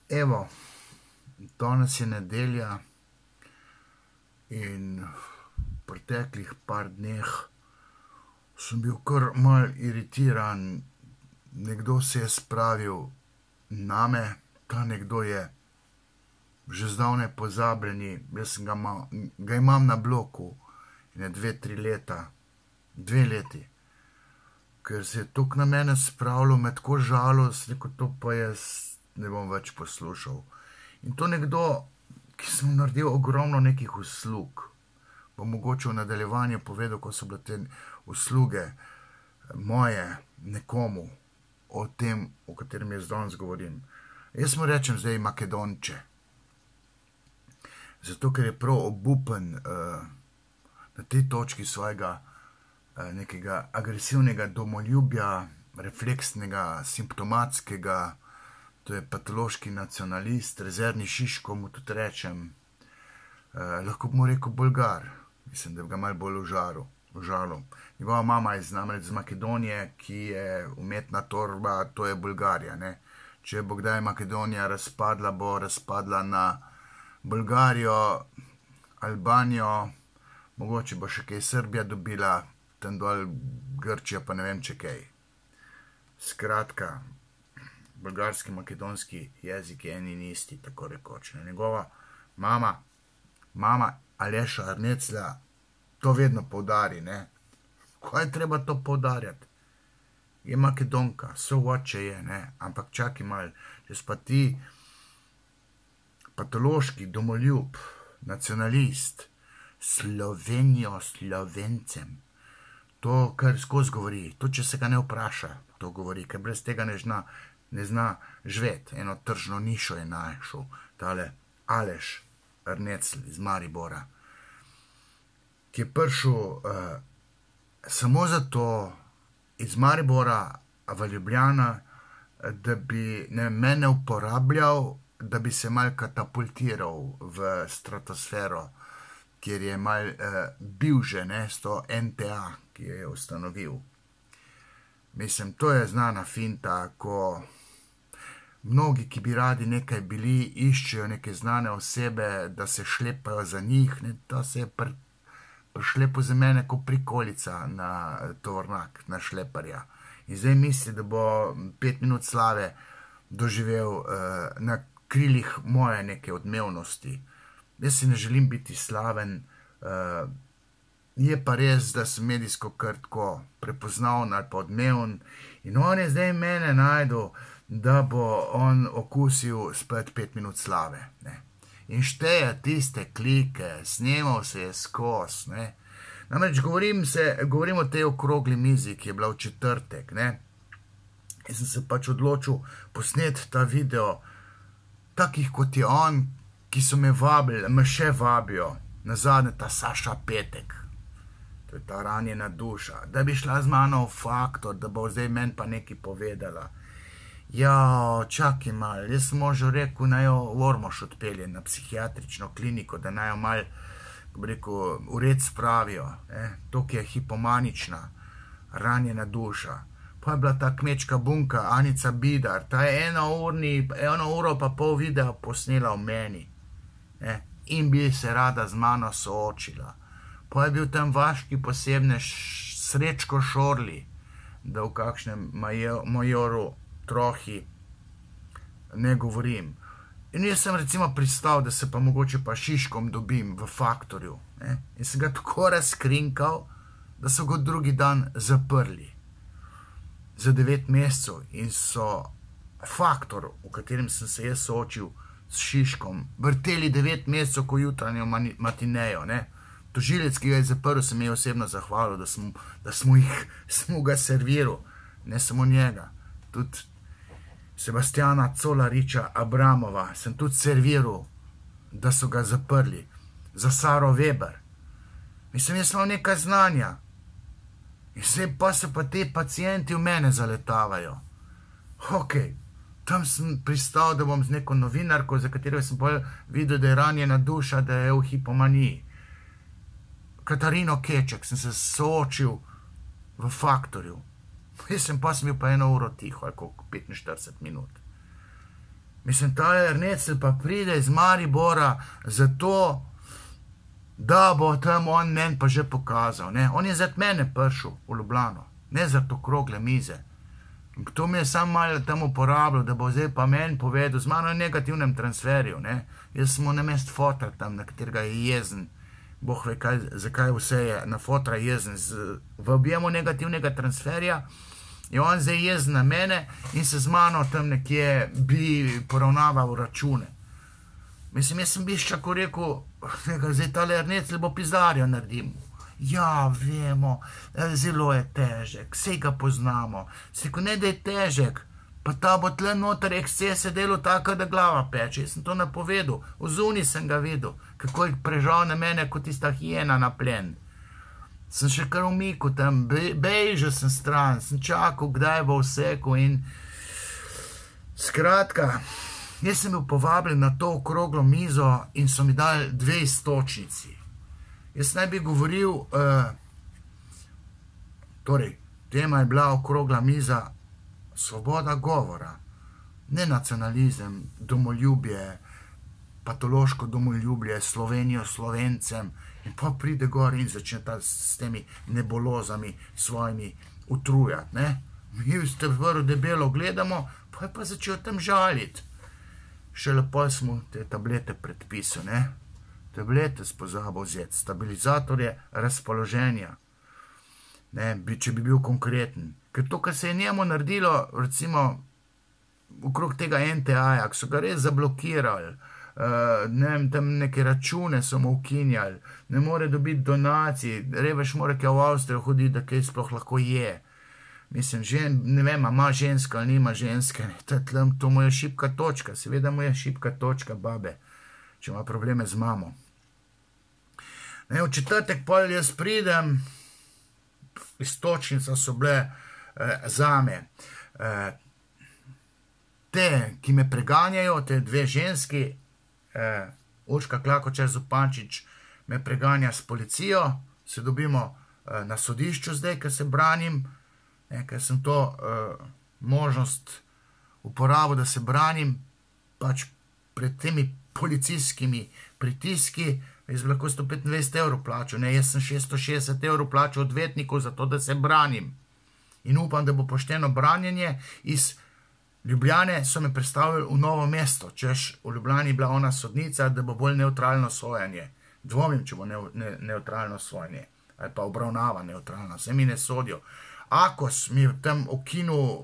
Evo, danes je nedelja in v preteklih par dneh sem bil kar mal iritiran. Nekdo se je spravil name, ta nekdo je že zdavnaj pozabljeni, jaz sem ga imam na bloku in je 2 leti, ker se je toliko na mene spravilo, me tako žalost, rekel, to pa jaz ne bom več poslušal. In to nekdo, ki sem naredil ogromno nekih uslug, bo mogoče v nadaljevanju povedal, ko so bile te usluge moje nekomu, o tem, o katerem jaz danes govorim. Jaz mu rečem zdaj Makedonče, zato ker je prav obupen na tej točki svojega nekega agresivnega domoljubja, refleksnega, simptomatskega, to je patološki nacionalist, rezervni Šiško mu tudi rečem, lahko bi mu rekel Bolgar, mislim, da bi ga malo bolj užalil. Njegova mama je namreč iz Makedonije, ki je umetna torba, to je Bolgarija, ne. Če bo kdaj Makedonija razpadla, bo razpadla na Bolgarijo, Albanijo, mogoče bo še kaj Srbija dobila, tam dol Grčija, pa ne vem če kaj. Skratka, bolgarski, makedonski jezik je en in isti, tako rekoč. Njegova mama Aleša Arneclja to vedno poudari, ne. Kaj je treba to poudarjati? Je Makedonka, so what če je, ne. Ampak čakaj malo, če pa ti patološki domoljub, nacionalist, Slovenijo Slovencem, to, kar skozi govori, to, če se ga ne vpraša, to govori, ker brez tega ne zna živeti. Eno tržno nišo je našel, tale Aleš Arnecl iz Maribora, ki je prišel samo zato iz Maribora v Ljubljana, da bi mene uporabljal, da bi se mal katapultiral v stratosfero, kjer je mal bil že, ne, s to NTA, ki je ustanovil. Mislim, to je znana finta, ko mnogi, ki bi radi nekaj bili, iščejo neke znane osebe, da se šlepajo za njih, ne, ta se je prišlepil za mene kot prikolica na tovornjak, na šleparja. In zdaj misli, da bo 5 minut slave doživel na krilih moje neke odmevnosti. Jaz si ne želim biti slaven, je pa res, da sem medijsko kar tako prepoznavn ali pa odmeven in on je zdaj mene najdel, da bo on okusil spet 5 minut slave, ne. In šteje tiste klike, snemal se je skos, ne. Namreč govorim o tej okrogli mizi, ki je bila v četrtek, ne. In sem se pač odločil posneti ta video, takih kot je on, ki so me vabili, me še vabijo, nazadnje ta Saša Petek, to je ta ranjena duša, da bi šla z mano v Faktor, da bo zdaj meni pa nekaj povedala. Ja, čakaj malo, jaz sem možno rekel, naj jo v Ormož odpelje na psihiatrično kliniko, da naj jo malo, kako bi rekel, v red spravijo, to, ki je hipomanična, ranjena duša. Pa je bila ta kmečka bunka, Anica Bidar, ta je 1 uro pa pol videa posnela o meni, in bi se rada z mano soočila. Pa je bil tam vaški posebnež Srečko Šorli, da v kakšnem majoru Trohi ne govorim. In jaz sem recimo pristal, da se pa mogoče pa Šiškom dobim v Faktorju, in sem ga tako razkrinkal, da so ga drugi dan zaprli za 9 mesecev in so Faktor, v katerem sem se jaz soočil s Šiškom, vrteli 9 mesecev ko jutranjo matinejo, ne. Tožilec, ki ga je zaprl, se mi je osebno zahvalil, da smo ga serviral, ne samo njega, tudi Sebastiana Colariča Abramova sem tudi serviral, da so ga zaprli, za Saro Weber. Mislim, jaz imam nekaj znanja. In zdaj pa se pa te pacienti v mene zaletavajo. Ok, tam sem pristal, da bom z neko novinarko, za katero sem bolj videl, da je ranjena duša, da je v hipomaniji. Katarino Keček sem se soočil v Faktorju. Jaz sem bil pa 1 uro tiho, ali koliko, 45 minut. Mislim, tale Ernecel pa pride iz Maribora zato, da bo tam on meni pa že pokazal, ne. On je za mene prišel v Ljubljano, ne za to okrogle mize. To mi je sam malo tam uporabljal, da bo zdaj pa meni povedal, z mano je negativnem transferju, ne. Jaz sem mu namest fotra tam, na katerega je jezen. Boh ve, zakaj vse je na fotra jezen. V objemu negativnega transferja je on zdaj jezen na mene in se z mano tam nekje bi poravnaval račune. Mislim, jaz sem biščako rekel, zdaj tale Ernecel bo pizdarjo naredim. Ja, vemo, zelo je težek, sej ga poznamo. Seko, ne da je težek, pa ta bo tle noter ekscese delal tako, da glava peče. Jaz sem to napovedal, v zuni sem ga videl, kako je prežal na mene kot tista hijena na plen. Sem še kar umikal tam, bejžal sem stran, sem čakal, kdaj bo vsekal in skratka, jaz sem bil povabljen na to okroglo mizo in so mi dali 2 iztočnici. Jaz naj bi govoril, torej, tema je bila okrogla miza svoboda govora, ne nacionalizem, domoljubje, patološko domoljubje, Slovenijo Slovencem in pa pride gor in začne s temi nebulozami svojimi utrujati, ne. Mi ste vrlo debelo gledamo, pa je pa začel tam žaliti. Še lepo smo te tablete predpisali, ne. Tablete spozabil vzeti, stabilizatorje razpoloženja, ne, če bi bil konkreten. Ker to, kar se je njemu naredilo, recimo, okrog tega NTA-ja, ki so ga res zablokirali, ne vem, tam neke račune so mu ukinjali, ne more dobiti donacij, revež mora kaj v Avstrijo hoditi, da kaj sploh lahko je. Mislim, ne vem, ima ženska ali nima ženske, to mu je šibka točka, seveda mu je šibka točka, babe, če ima probleme z mamo. Ne, v četrtek pol jaz pridem, iztočnica so bile zame. Te, ki me preganjajo, te 2 ženski, Urška Klakočar Zupančič me preganja s policijo, se dobimo na sodišču zdaj, ker se branim, ker sem to možnost uporabil, da se branim, pač pred temi policijskimi pritiski, jaz bi lahko 125 € plačal, ne, jaz sem 660 € plačal odvetnikov za to, da se branim. In upam, da bo pošteno branjenje. Iz Ljubljane so me predstavili v Novo mesto, češ v Ljubljani bila ona sodnica, da bo bolj neutralno sojenje. Dvomim, če bo neutralno sojenje, ali pa obravnava neutralna, se mi ne sodijo. Akos mi je tam ukinil,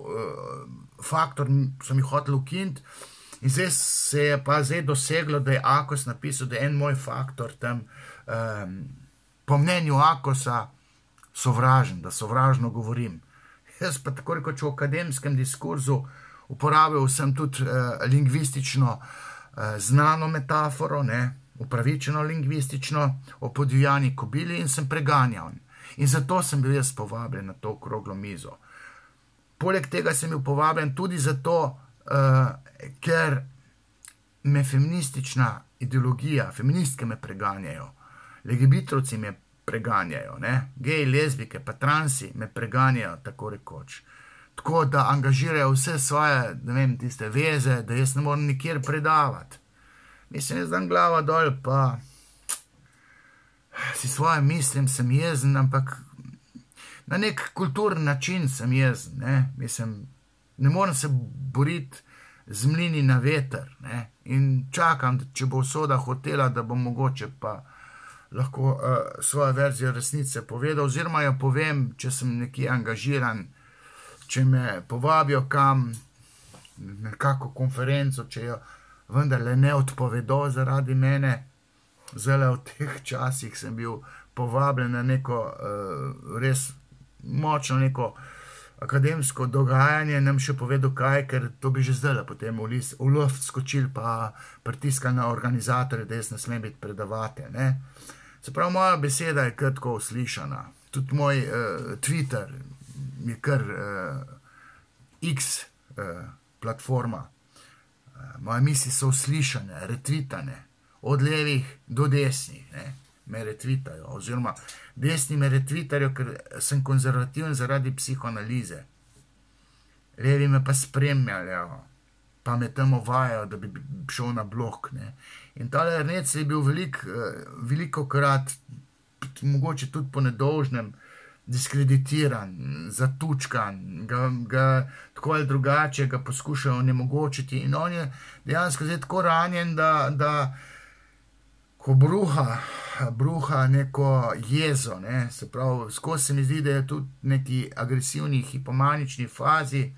faktor so mi hoteli ukiniti, in zdaj se je pa doseglo, da je Akos napisal, da je en moj faktor tam, po mnenju Akosa, sovražen, da sovražno govorim. Jaz pa tako rekoč v akademskem diskurzu uporabil sem tudi lingvistično znano metaforo, ne, upravičeno lingvistično, o podivjani kobili in sem preganjal. In zato sem bil jaz povabljen na to okroglo mizo. Poleg tega sem bil povabljen tudi zato, ker me feministična ideologija, feministke me preganjajo, LGBT-ovci me preganjajo, ne, geji, lezbike, pa transi me preganjajo, tako rekoč. Tako da angažirajo vse svoje, ne vem, tiste veze, da jaz ne moram nikjer predavati. Mislim, jaz dam glavo dol, pa si svoje mislim, sem jezen, ampak na nek kulturni način sem jezen, ne, mislim, ne moram se boriti z mlini na veter, ne, in čakam, če bo usoda hotela, da bom mogoče pa lahko svojo verzijo resnice povedal, oziroma jo povem, če sem nekje angažiran, če me povabijo kam, nekako konferenco, če jo vendarle ne odpovedo zaradi mene. Zdaj v teh časih sem bil povabljen na neko res močno neko akademsko dogajanje, nam še povedal kaj, ker to bi že zdaj potem v luft skočil pa pritiskal na organizatorje, da jaz ne smem biti predavatelj, ne. Se pravi, moja beseda je kar tako uslišana. Tudi moj Twitter je kar X platforma. Moje misli so uslišane, retvitane, od levih do desnih, ne, me retvitajo, oziroma desni me retvitajo, ker sem konzervativen zaradi psihoanalize. Levi me pa spremljajo, pa me tam ovajajo, da bi šel na blok, ne. In tale Ernec je bil veliko krat, mogoče tudi po nedolžnem, diskreditiran, zatučkan, ga tako ali drugače ga poskušajo onemogočiti in on je dejansko zdaj tako ranjen, da ko bruha neko jezo, ne, se pravi, skozi se mi zdi, da je tudi neki agresivni, hipomanični fazi,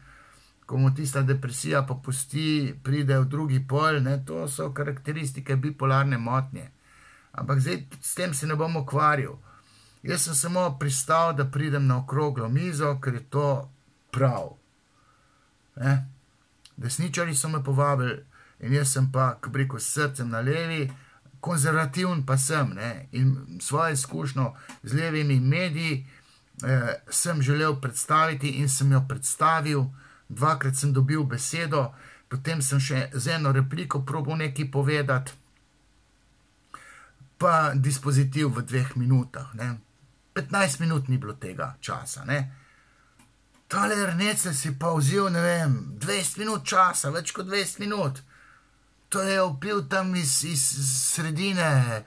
ko mu tista depresija popusti, pride v drugi pol, ne, to so karakteristike bipolarne motnje. Ampak zdaj s tem se ne bom ukvarjal. Jaz sem samo pristal, da pridem na okroglo mizo, ker je to prav. Ne? Desničari so me povabili in jaz sem pa, ko bi rekel, s srcem na levi, konzervativen pa sem, ne? In svojo izkušnjo z levimi mediji sem želel predstaviti in sem jo predstavil, dvakrat sem dobil besedo, potem sem še z eno repliko probal nekaj povedati, pa dispozitiv v 2 minutah, ne? 15 minut ni bilo tega časa, ne? Tale Ernec si pa vzel, ne vem, 20 minut časa, več kot 20 minut. To je vpil tam iz sredine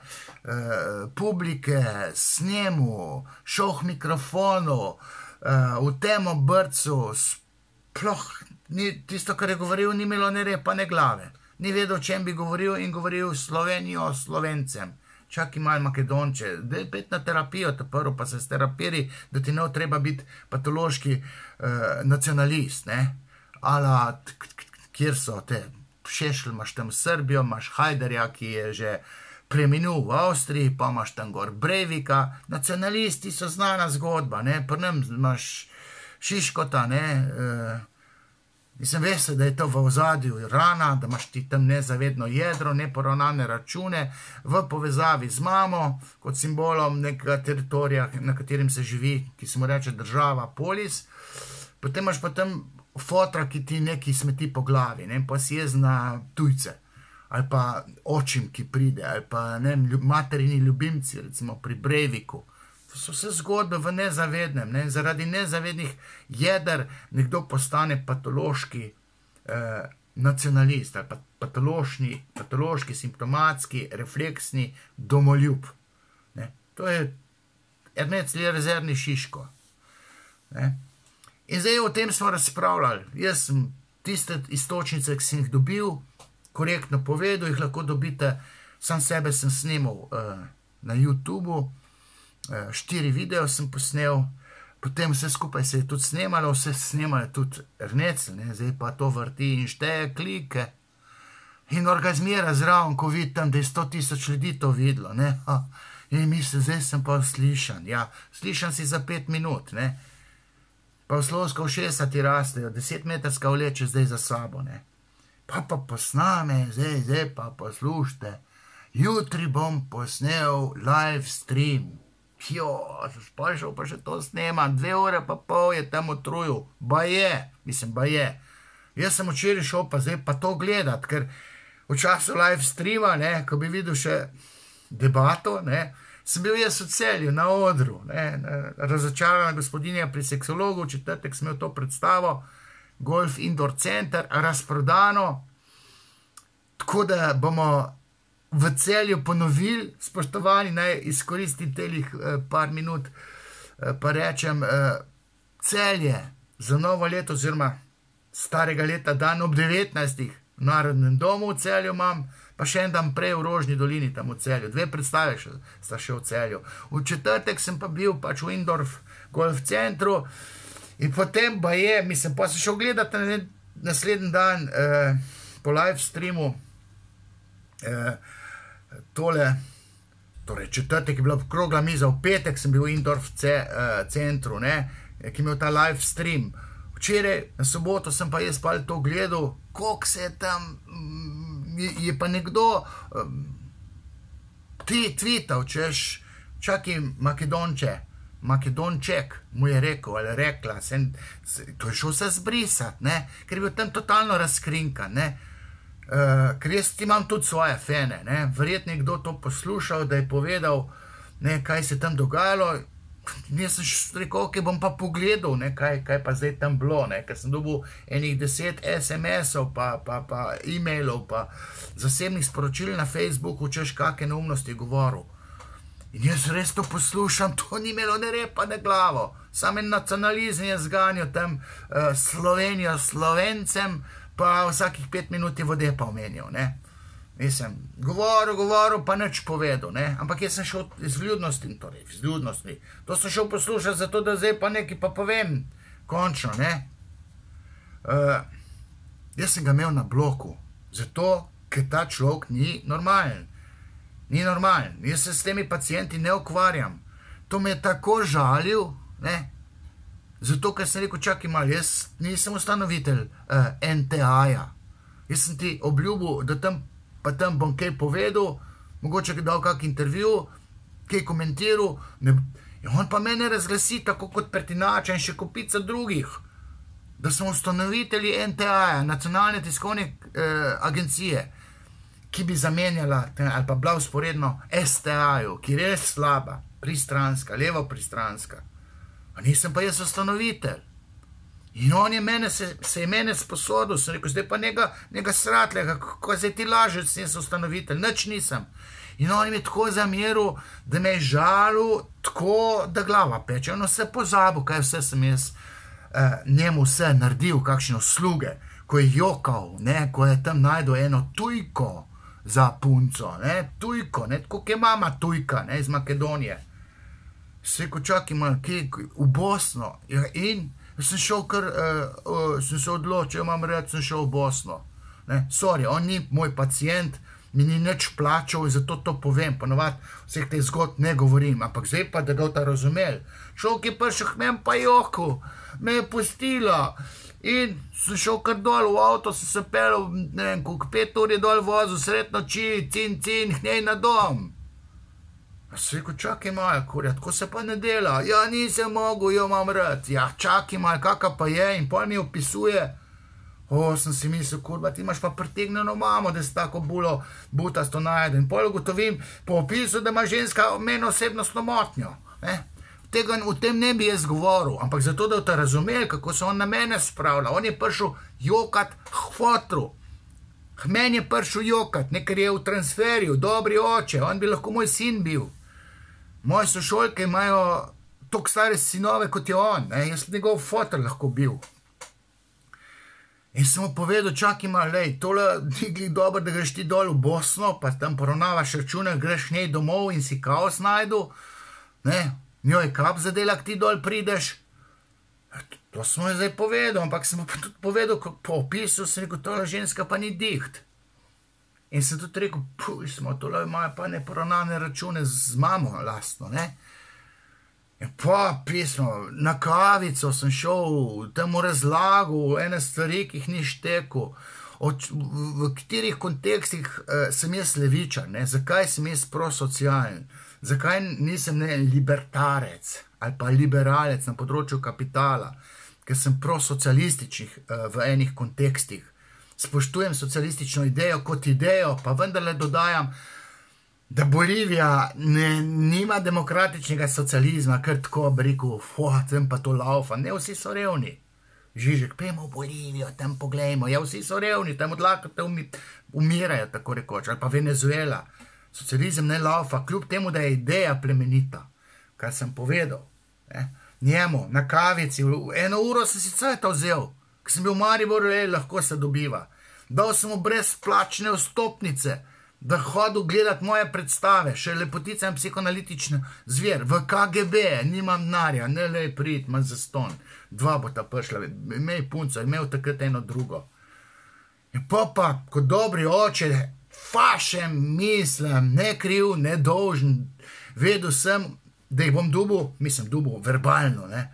publike, snemu, šel k mikrofonu, v tem obrcu, sploh tisto, kar je govoril, ni imelo ne repa, ne glave. Ni vedel, o čem bi govoril in govoril Slovenijo Slovencem. Čakaj malo Makedonče, daj pet na terapijo, prvo pa se sterapiri, da ti ne treba biti patološki nacionalist, ne? Ala, kjer so te, Šešelj, imaš tam Srbijo, imaš Hajderja, ki je že preminul v Avstriji, pa imaš tam gor Breivika, nacionalisti so znana zgodba, ne? Pri nam imaš Šiškota, ne? Mislim, veste, da je to v ozadju rana, da imaš ti tam nezavedno jedro, neporavnane račune v povezavi z mamo, kot simbolom nekega teritorija, na katerem se živi, ki se mu reče država, polis. Potem imaš pa tam fotra, ki ti nekaj smeti po glavi, ne, pa si jez na tujce, ali pa očim, ki pride, ali pa ne, materini ljubimci, recimo pri Breiviku. To so vse zgodbe v nezavednem, ne? Zaradi nezavednih jeder nekdo postane patološki nacionalist ali pa patološki, simptomatski, refleksni domoljub. Ne? To je Ernec rezervni Šiško. Ne? In zdaj o tem smo razpravljali. Jaz sem tiste istočnice, ki sem jih dobil, korektno povedal, jih lahko dobite, sam sebe sem snemal na YouTubeu, 4 video sem posnel, potem vse skupaj se je tudi snemalo, vse snemalo tudi Ernec, ne, zdaj pa to vrti in šteje klike in orgazmira zraven, ko vidi tam, da je 100.000 ljudi to videlo, ne, in misli, zdaj sem pa slišan, ja, slišan si za 5 minut, ne, pa oslovska ušesa ti rastejo, 10-metrska vleče zdaj za sabo, ne, pa posname, zdaj pa poslušajte, jutri bom posnel live stream. Pa še to snemam, 2 ure pa pol je tam utrujil, ba je. Jaz sem včeraj šel pa zdaj pa to gledat, ker v času live streama, ne, ko bi videl še debato, ne, sem bil jaz v Celju, na odru, ne, razočarana gospodinja pri seksologu, v četrtek sem imel to predstavo, Golf Indoor Center, razprodano, tako da bomo v Celju ponovili, spoštovani, naj izkoristim telih par minut, pa rečem, Celje za novo leto, oziroma starega leta dan ob 19. v Narodnem domu v Celju imam, pa še en dan prej v Rožni dolini tam v Celju. 2 predstave sta še v Celju. V četrtek sem pa bil pač v Indoor Golf Centru in potem pa je, mislim, pa sem šel gledati naslednji dan po live streamu tole, torej četrtek je bila okrogla miza, v petek sem bil v Indoor centru, ne, ki imel ta live stream. Včeraj, na soboto sem pa jaz pa to gledal, koliko se je tam, je pa nekdo tweetal, češ, čakaj Makedonček, mu je rekel, ali rekla, to je šel se zbrisati, ne, ker je bil tam totalno razkrinkan, ne. Ker jaz imam tudi svoje fene, ne, verjetno je kdo to poslušal, da je povedal, ne, kaj se tam dogajalo, nisem rekel, ok, bom pa pogledal, ne, kaj pa zdaj tam bilo, ne, ker sem dobil enih 10 SMS-ov, pa e-mailov, pa zasebnih sporočil na Facebooku, češ kakšne neumnosti govoril. In jaz res to poslušam, to ni imelo ne repa, ne glavo. Sam en nacionalizem je zganjal tam Slovenijo Slovencem, pa vsakih 5 minut je vode pa omenil, ne. Mislim, govoril, pa nič povedal, ne. Ampak jaz sem šel iz vljudnosti, torej iz vljudnosti. To sem šel poslušati zato, da zdaj pa nekaj pa povem, končno, ne. Jaz sem ga imel na bloku, zato, ker ta človek ni normalen. Ni normalen. Jaz se s temi pacienti ne ukvarjam. To me je tako žalil, ne. Zato, ker sem rekel, čakaj malo, jaz nisem ustanovitelj NTA-ja. Jaz sem ti obljubil, da tam bom kaj povedal, mogoče dal kak intervju, kaj komentiral, in on pa mene razglasi tako kot Pertinača in še kopica drugih, da smo ustanovitelji NTA-ja, Nacionalne tiskovne agencije, ki bi zamenjala, ali pa bila usporedno STA-ju, ki je res slaba, pristranska, levo pristranska. A nisem pa jaz ustanovitelj. In on je se je mene sposodil, sem rekel, zdaj pa njega sratlega, kako zdaj ti lažeš, sem jaz ustanovitelj, nič nisem. In on mi je tako zameril, da me je žalil, tako da glava peče. On vse pozabil, kaj vse sem jaz njemu vse naredil, kakšne usluge, ko je jokal, ne, ko je tam najdel eno tujko za punco, ne, tujko, ne, tako je mama tujka, ne, iz Makedonije. Se rekel, čakaj malo, v Bosno, in sem šel sem se odločil, imam reči, sem šel v Bosno. Sorry, on ni moj pacient, mi ni nič plačal in zato to povem, ponovadi vseh teh zgodb ne govorim, ampak zdaj pa, da ga ta razumel. Človek je prišel k meni pa jokal, me je pustila in sem šel kar dol v avto, sem se pelil, ne vem, koliko 5 ur je dol vozil, sred noči, cin, hnej na dom. A sem rekel, čakaj malo, kurja, tako se pa ne dela. Ja, nisem mogel, jo imam rad. Ja, čakaj malo, kaka pa je, in pol mi opisuje. Sem si mislil, kurba, ti imaš pa pritegnjeno mamo, da si tako butasto najde. In pol ugotovim po opisu, da ima ženska meni osebnostno motnjo. O tem ne bi jaz govoril, ampak zato, da boste razumeli, kako se on na mene spravlja. On je prišel jokat k fotru. K meni je prišel jokat, ne, ker je v transferju, dobri oče, on bi lahko moj sin bil. Moje sošolke imajo toliko stare sinove, kot je on, jaz njegov fotor lahko bil. In sem mu povedal, čakaj malo, lej, tole ni glih dobro, da greš ti dol v Bosno, pa tam poravnavaš račune, greš njej domov in si kaos najdu, ne, njo je kap zadela, k ti dol prideš. To sem mu zdaj povedal, ampak sem mu pa tudi povedal, po opisu sem rekel, tole ženska pa ni diht. In sem tudi rekel, tole imajo pa neporavnane račune z mamo lastno, ne. In pa pismo, na kavico sem šel, tam v razlagu, ene stvari, ki jih ni štekel, v katerih kontekstih sem jaz levičar, ne, zakaj sem jaz prosocialen, zakaj nisem libertarec ali pa liberalec na področju kapitala, ker sem prosocialističnih v enih kontekstih. Spoštujem socialistično idejo kot idejo, pa vendarle dodajam, da Bolivija nima demokratičnega socializma, ker tako bi rekel, tam pa to laufa, ne, vsi so revni. Žižek, pejmo v Bolivijo, tam poglejmo, ja, vsi so revni, tam od lakote umirajo, tako rekoč, ali pa Venezuela. Socializem ne laufa, kljub temu, da je ideja plemenita, kar sem povedal. Njemu, na kavici, 1 uro sem si cveta vzel, ko sem bil v Mariboru, lahko se dobiva. Dal sem mu brezplačne vstopnice, da hodil gledati moje predstave, še Lepotica in psihoanalitični zver, v KGB, nimam denarja, ne lej prid, manj zaston, 2 bo ta prišla, imej punco, imel takrat eno drugo. In pa, kot dobri oče, fašem mislim, ne kriv, ne dolžen, vedel sem, da jih bom dubil verbalno, ne,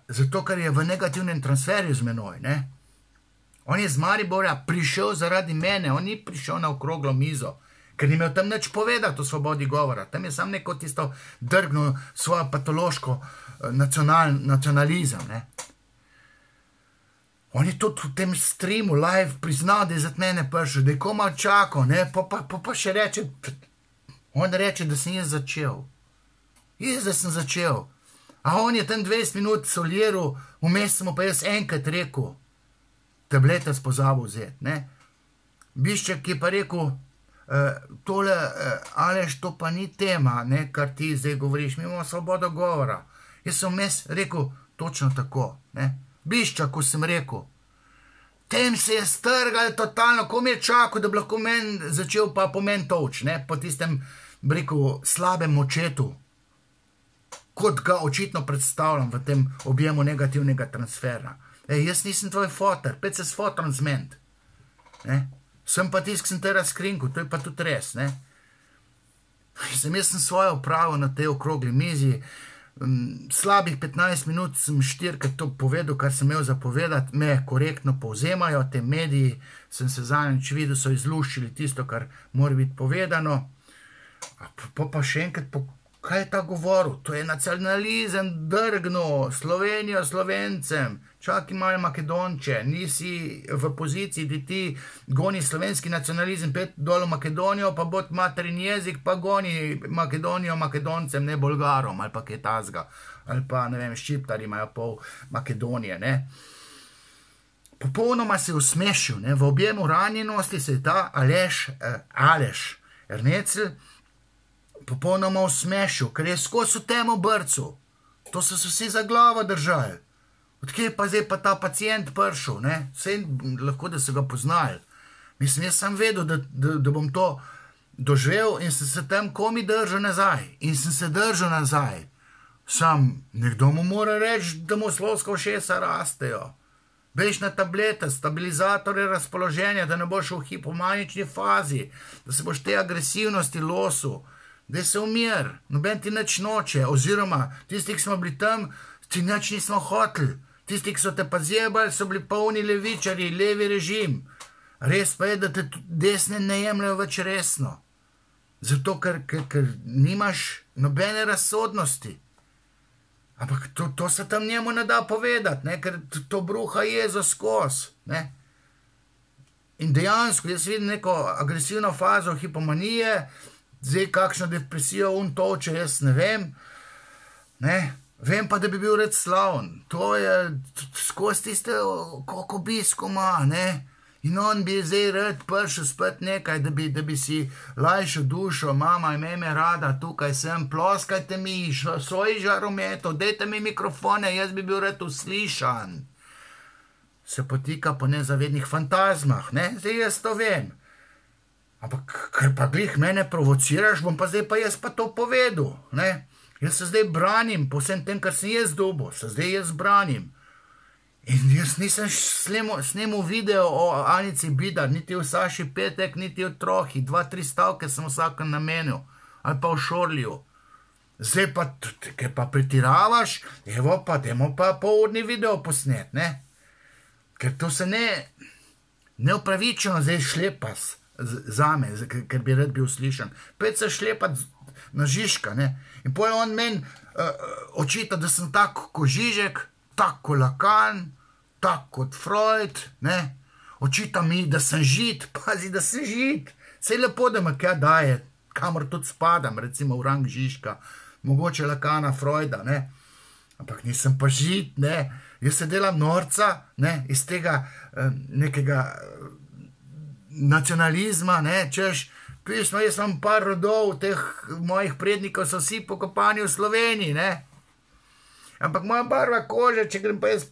zato, ker je v negativnem transferju z menoj, ne. On je z Maribora prišel zaradi mene, on ni prišel na okroglo mizo, ker ni imel tam nič povedati o svobodi govora, tam je sam neko tisto drgnil svojo patološko nacionalizem, ne. On je tudi v tem streamu live priznal, da je za mene prišel, da je komaj čakal, ne, pa še reče, on reče, da sem jaz začel. Jaz, da sem začel. A on je tam 20 minut soliral, vmes sem pa jaz enkrat rekel, tablete spozabil vzeti, ne. Bišček je pa rekel, tole, Aleš, to pa ni tema, ne, kar ti zdaj govoriš, mi imamo svobodo govora. Jaz sem vmes rekel, točno tako, ne. Bišček, ko sem rekel, tem se je strgal totalno, ko mi je čakal, da bi lahko meni začel pa po meni toč, ne, po tistem, bi rekel, slabem očetu, kot ga očitno predstavljam v tem objemu negativnega transfera. Jaz nisem tvoj fotor, pet se s fotorom zment. Sem pa tisk, sem te razkrinkal, to je pa tudi res. Jaz sem svoje opravil na tej okrogli mizi, slabih 15 minut sem štirikrat to povedal, kar sem imel zapovedati, me korektno povzemajo, te mediji, sem se zadnjič videl, so izluščili tisto, kar mora biti povedano. Pa še enkrat, kaj je ta govoril? To je nacionalizem drgnil, Slovenijo Slovencem, čakaj malo Makedonče, nisi v poziciji, da ti goni slovenski nacionalizem, pet dol v Makedonijo, pa bod materin jezik, pa goni Makedonijo Makedoncem, ne Bolgarom, ali pa kaj tazga, ali pa, ne vem, Ščiptari imajo pol Makedonije, ne. Popolnoma se je usmešil, ne, v objemu ranjenosti se je ta Aleš Ernecl popolnoma usmešil, ker je skozi v temo brcu. To so se vsi za glavo držali. Odkje pa zdaj pa ta pacient prišel, ne? Vse lahko, da so ga poznali. Mislim, jaz sem vedel, da bom to doživel in sem se tam komi držal nazaj. In sem se držal nazaj. Sam, nekdo mu mora reči, da mu slovska ušesa rastejo. Bež na tablete, stabilizatore razpoloženja, da ne boš v hipomanični fazi, da se boš te agresivnosti losil. Daj se umir, noben ti nič noče, oziroma tisti, ki smo bili tam, ti nič nismo hoteli. Tisti, ki so te pa zjebali, so bili polni levičari, levi režim. Res pa je, da te desne ne jemljajo več resno. Zato, ker nimaš nobene razsodnosti. Ampak to se tam njemu ne da povedati, ne, ker to bruha jezo skozi, ne. In dejansko, jaz vidim neko agresivno fazo hipomanije, zdaj kakšno depresijo toče, jaz ne vem, ne, vem pa, da bi bil red slavn, to je skozi tiste, koliko obisko ima, ne, in on bi zdaj red prišel spet nekaj, da bi si lajšal dušo, mama, ime me rada, tukaj sem, ploskajte mi, svoj žarometov, dejte mi mikrofone, jaz bi bil red uslišan. Se potika po nezavednih fantazmah, ne, zdaj jaz to vem. Ampak, ker pa glih mene provociraš, bom pa zdaj pa jaz pa to povedal, ne. Jaz se zdaj branim, po vsem tem, kar sem jaz dobil, se zdaj jaz branim. In jaz nisem snemal video o Anici Bidar, niti o Saši Petek, niti o Trohi, 2-3 stavke sem vsakem namenil, ali pa o Šorliju. Zdaj pa, ker pa pretiravaš, evo pa, dajmo pa polurni video posnet, ne. Ker to se neupravičeno zdaj šlepas zame, ker bi rad bil slišan. Pet se šlepat na Žižka, ne. In potem on meni očita, da sem tak kot Žižek, tak kot Lacan, tak kot Freud, ne. Očita mi, da sem žid, pazi, da sem žid. Sej lepo, da me kaj daje, kamor tudi spadam, recimo v rang Žižka, mogoče Lacana, Freuda, ne. Ampak nisem pa žid, ne. Jaz se delam norca, ne, iz tega nekega nacionalizma, ne, češ, pismo, jaz imam par rodov, teh mojih prednikov so vsi pokopani v Sloveniji, ne. Ampak moja barva kože, če grem pa jaz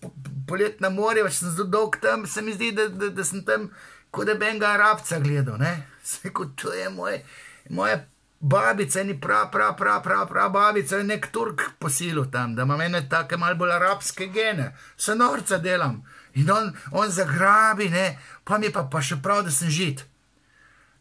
polet na morje, če sem zelo dolg tam, se mi zdi, da sem tam, kot da bi enega Arabca gledal, ne. Seko, to je moja babica, ni babica, je nek Turk posilil tam, da imam ene take malo bolj arabske gene, se norca delam. In on zagrabi, ne, pa mi pa še prav, da sem žid.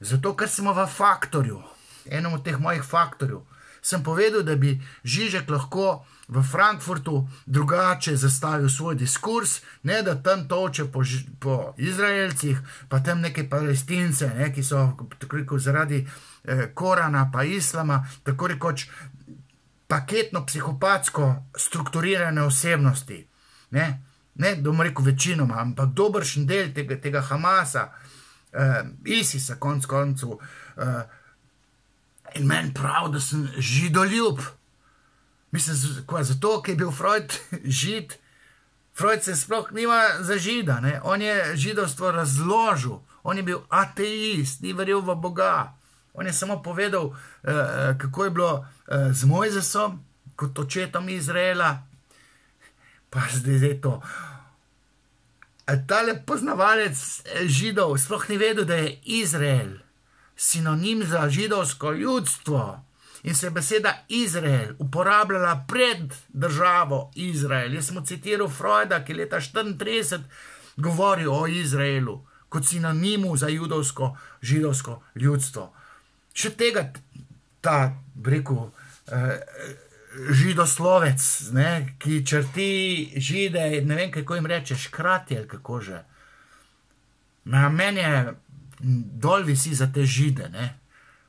Zato, ker smo v Faktorju, enem od teh mojih Faktorjev, sem povedal, da bi Žižek lahko v Frankfurtu drugače zastavil svoj diskurs, ne da tam toče po Izraelcih, pa tam neke Palestince, ne, ki so tako rekel zaradi Korana pa Islama, tako rekoč paketno psihopatsko strukturirane osebnosti, ne, da bom rekel večinoma, ampak dobršen del tega Hamasa, ISIS-a konc koncev, in meni prav, da sem židoljub. Mislim, zato, ker je bil Freud žid, Freud se sploh nima za žida, ne? On je židovstvo razložil, on je bil ateist, ni verjel v Boga. On je samo povedal, kako je bilo z Mojzesom, kot očetom Izraela. Pa zdaj to. Tale poznavalec židov sploh ni vedel, da je Izrael sinonim za židovsko ljudstvo. In se je beseda Izrael uporabljala pred državo Izrael. Jaz sem citiral Freuda, ki leta 1934 govori o Izraelu kot sinonimu za židovsko ljudstvo. Še tega ta, rekel, židoslovec, ne, ki črti žide, ne vem, kako jim reče, škrati ali kako že. Meni je dol visi za te žide, ne.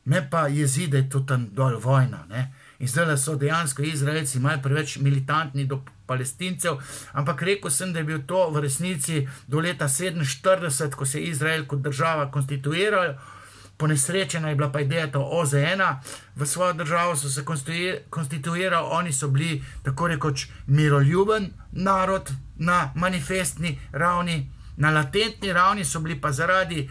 Me pa jezi, da je to tam dol vojna, ne. In zdaj so dejansko Izraelci malo preveč militantni do Palestincev, ampak rekel sem, da je bil to v resnici do leta 1947, ko se je Izrael kot država konstituiral. Ponesrečena je bila pa ideja to OZN-a, v svojo državo so se konstituirali, oni so bili tako rekoč miroljuben narod na manifestni ravni, na latentni ravni so bili pa zaradi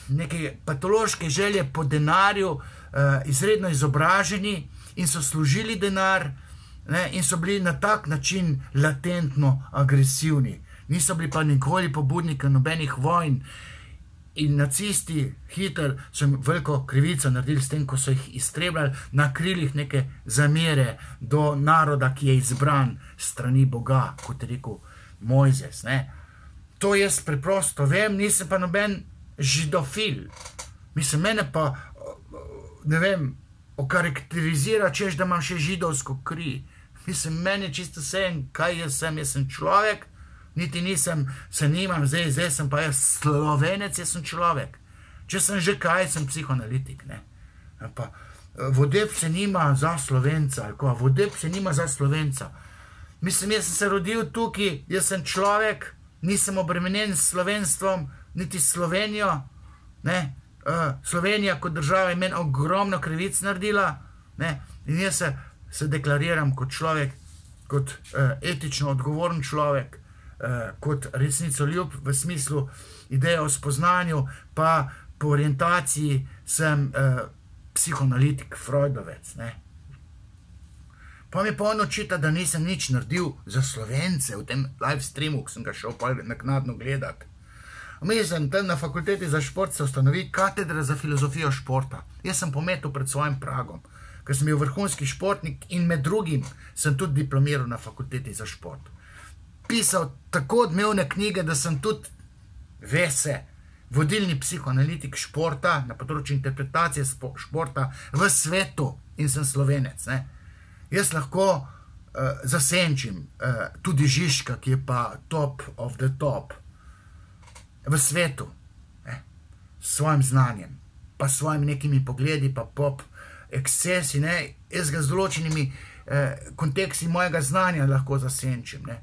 neke patološke želje po denarju izredno izobraženi in so služili denar, ne, in so bili na tak način latentno agresivni. Niso bili pa nikoli pobudniki nobenih vojn. In nacisti Hitler so jim veliko krivico naredili s tem, ko so jih iztrebljali na krilih neke zamere do naroda, ki je izbran strani Boga, kot je rekel Mojzes. Ne. To jaz preprosto vem, nisem pa noben židofil. Mislim, mene pa, ne vem, okarakterizira, češ, da imam še židovsko kri. Mislim, meni je čisto vseeno, kaj jaz sem človek, niti nisem, se nimam, zdaj sem pa jaz Slovenec, jaz sem človek. Če sem že kaj, sem psihoanalitik, ne. Pa vodeb se nima za Slovenca, ali ko, vodeb se nima za Slovenca. Mislim, jaz sem se rodil tukaj, jaz sem človek, nisem obremenjen s slovenstvom, niti Slovenijo, ne. Slovenija kot država je meni ogromno krivic naredila, ne. In jaz se deklariram kot človek, kot etično odgovoren človek, kot resnicoljub v smislu ideje o spoznanju, pa po orientaciji sem psihoanalitik, Freudovec, ne. Pa mi pa on očita, da nisem nič naredil za Slovence v tem live streamu, ki sem ga šel naknadno gledati. Mislim, tam na fakulteti za šport se ustanovi katedra za filozofijo športa. Jaz sem pometel pred svojim pragom, ker sem bil vrhunski športnik in med drugim sem tudi diplomiral na fakulteti za šport. Pisal tako odmevne knjige, da sem tudi, vodilni psihoanalitik športa, na področju interpretacije športa v svetu in sem Slovenec, ne. Jaz lahko zasenčim tudi Žižka, ki je pa top of the top v svetu, ne, s svojim znanjem, pa s svojimi nekimi pogledi, pa pop ekscesi, ne, jaz ga z določenimi konteksti mojega znanja lahko zasenčim, ne.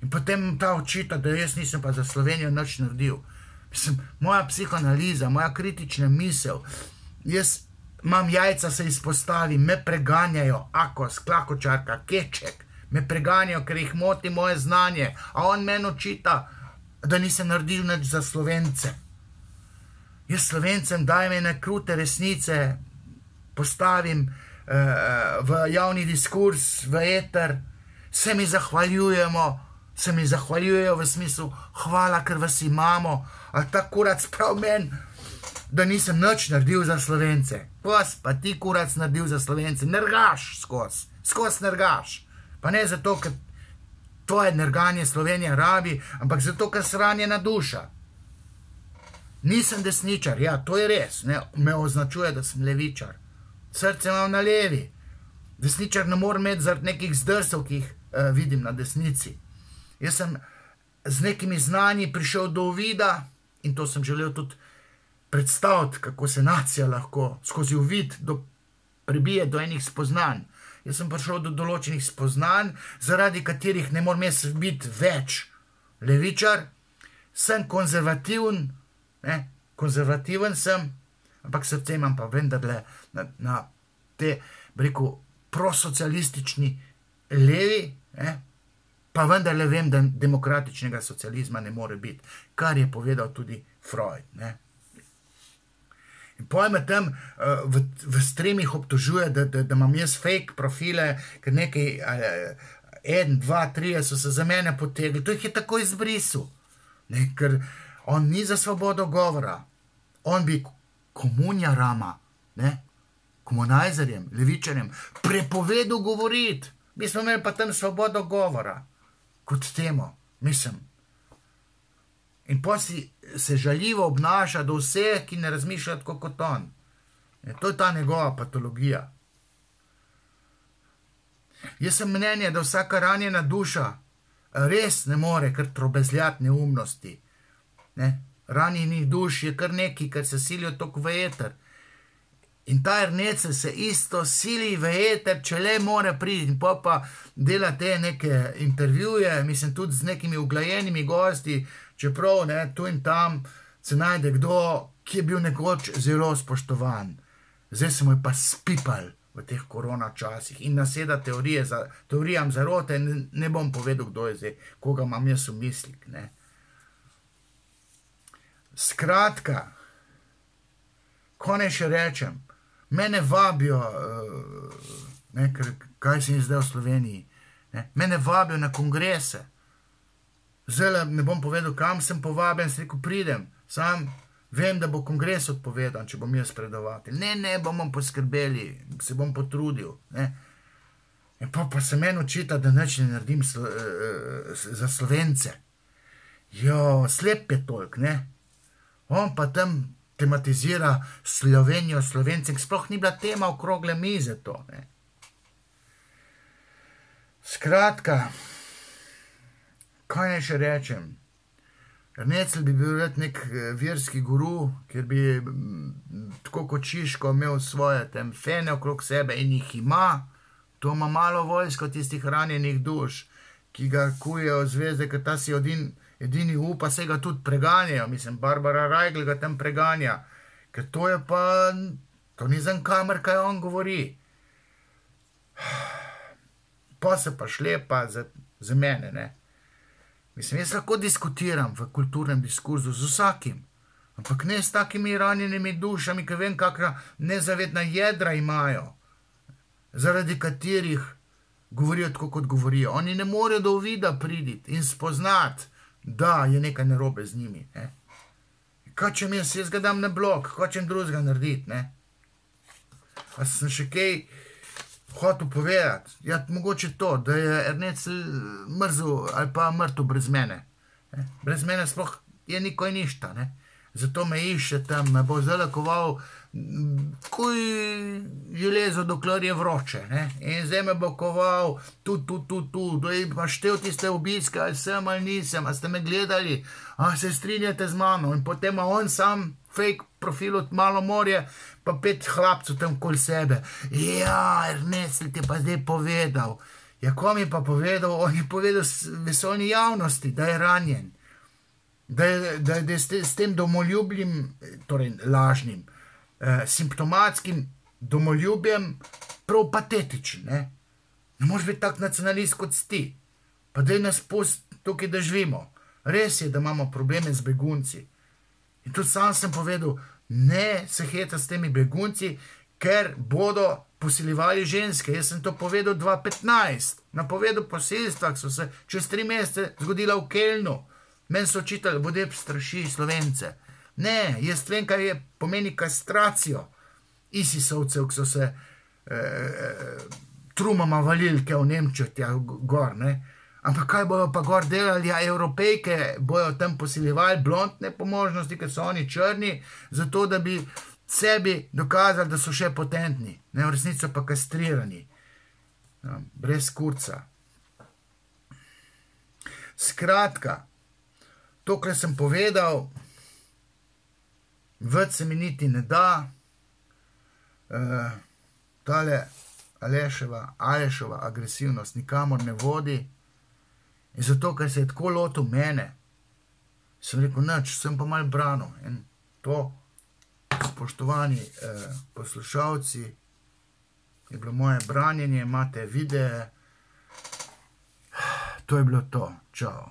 In potem ta očita, da jaz nisem pa za Slovenijo nič naredil. Mislim, moja psihoanaliza, moja kritična misel, jaz imam jajca, se izpostavim, me preganjajo, Akos, Klakočarka, Keček, me preganjajo, ker jih moti moje znanje, a on meni očita, da nisem naredil nič za Slovence. Jaz Slovencem dajem ene krute resnice, postavim v javni diskurs, v eter, se mi zahvaljujejo v smislu, hvala, ker vas imamo, a ta kurac prav meni, da nisem nič naredil za Slovence. Vas pa ti kurac naredil za Slovence, nergaš skozi nergaš. Pa ne zato, ker tvoje nerganje Slovenija rabi, ampak zato, ker sranjena duša. Nisem desničar, ja, to je res, ne, me označuje, da sem levičar. Srce imam na levi. Desničar ne morem imeti zaradi nekih zdrsov, ki jih vidim na desnici. Jaz sem z nekimi znanji prišel do uvida in to sem želel tudi predstaviti, kako se nacija lahko skozi uvid prebije do enih spoznanj. Jaz sem prišel do določenih spoznanj, zaradi katerih ne morem jaz biti več levičar, sem konzervativen, konzervativen sem, ampak srce imam pa vendarle na te rekel, prosocialistični levi, pa vendarle vem, da demokratičnega socializma ne more biti, kar je povedal tudi Freud. In pojme tam v stremih obtožuje, da imam jaz fake profile, ker nekaj 1, 2, 3 so se za mene potegli, to jih je tako izbrisal, ker on ni za svobodo govora, on bi komunjarama, komunajzerjem, levičarjem prepovedal govoriti, mi smo imeli pa tam svobodo govora, kot temo, mislim. In potem se žaljivo obnaša do vseh, ki ne razmišljajo tako kot on. To je ta njegova patologija. Jaz sem mnenja, da vsaka ranjena duša res ne more kar trobezljati neumnosti. Ranjenih duš je kar neki, ker se silijo toliko v eter. In ta Ernecl se isto sili v eter, če le more priti. In pa dela te neke intervjuje, mislim tudi z nekimi uglajenimi gosti, čeprav tu in tam se najde kdo, ki je bil nekoč zelo spoštovan. Zdaj se mu je pa spipal v teh korona časih in naseda teorijam zarote, ne bom povedal, kdo je zdaj, koga imam jaz v mislih. Skratka, ko ne še rečem, mene vabijo, kaj se jim zdaj v Sloveniji, mene vabijo na kongrese. Zdaj ne bom povedal, kam sem povabljen, sem rekel, pridem, sam vem, da bo kongres odpovedan, če bom jaz predavatelj. Ne, bomo poskrbeli, se bom potrudil. In pa se meni očita, da nič ne naredim za Slovence. Slep je toliko, On pa tam tematizira Slovenijo, Slovence, sploh ni bila tema okrogle mize to. Skratka, kaj ne še rečem? Ernecl bi bil nek verski guru, kjer bi tako kot Šiško imel svoje fene okrog sebe in jih ima. To ima malo vojsko tistih ranjenih duš, ki ga kujejo zvezde, ker ta si edini upa, se ga tudi preganjajo. Mislim, Barbara Rajgl ga tam preganja, ker to je pa, to ni zan kamer, kaj on govori. Pa se pa šlepa za mene, Mislim, jaz lahko diskutiram v kulturnem diskurzu z vsakim, ampak ne s takimi ranjenimi dušami, ki vem, kakšna nezavedna jedra imajo, zaradi katerih govorijo tako, kot govorijo. Oni ne morejo do uvida priditi in spoznati, da je nekaj narobe z njimi. Kaj če jaz ga dam na blok, kaj če drugega narediti, A sem še kaj hotel povedati? Ja, mogoče to, da je Ernecl mrzel ali pa mrtev brez mene. Brez mene sploh je nikoj ništa, Zato me išče tam, me bo zalakoval, kuj železo, dokler je vroče, In zdaj me bo koval tu, da je pa štel tiste obiske, ali sem ali nisem, a ste me gledali, a se strinjate z mano, in potem on sam fake profil od Malo morje, pa 5 hlapcev tam kol sebe. Ja, Ernecl ti je pa zdaj povedal. Ja, ko mi je pa povedal? On je povedal vesoljni javnosti, da je ranjen. Da je s tem domoljubnim, torej lažnim, simptomatskim domoljubjem prav patetičen, Ne moreš biti tak nacionalist kot ti. Pa daj nas pusti tukaj, da živimo. Res je, da imamo probleme z begunci. In tudi sam sem povedal, ne se heta s temi begunci, ker bodo posiljevali ženske. Jaz sem to povedal 2015. Napovedal posilstva, so se čez 3 mesece zgodila v Kelnu. Meni so očitali, vodeb straši Slovence. Ne, jaz vem, kaj je pomeni kastracijo ISIS-ovcev, ki so se trumama valili, kaj v Nemčijo tja gor, Ampak kaj bojo pa gor delali, Evropejke bojo tam posiljevali, blondne po možnosti, ker so oni črni, zato da bi sebi dokazali, da so še potentni, v resnico pa kastrirani, brez kurca. Skratka, to, kar sem povedal, več se mi niti ne da, tale Aleševa agresivnost nikamor ne vodi, in zato, ker se je tako lotil mene, sem rekel, nič, sem pa malo branil. In to, spoštovani poslušalci, je bilo moje branjenje, imate videe. To je bilo to. Čau.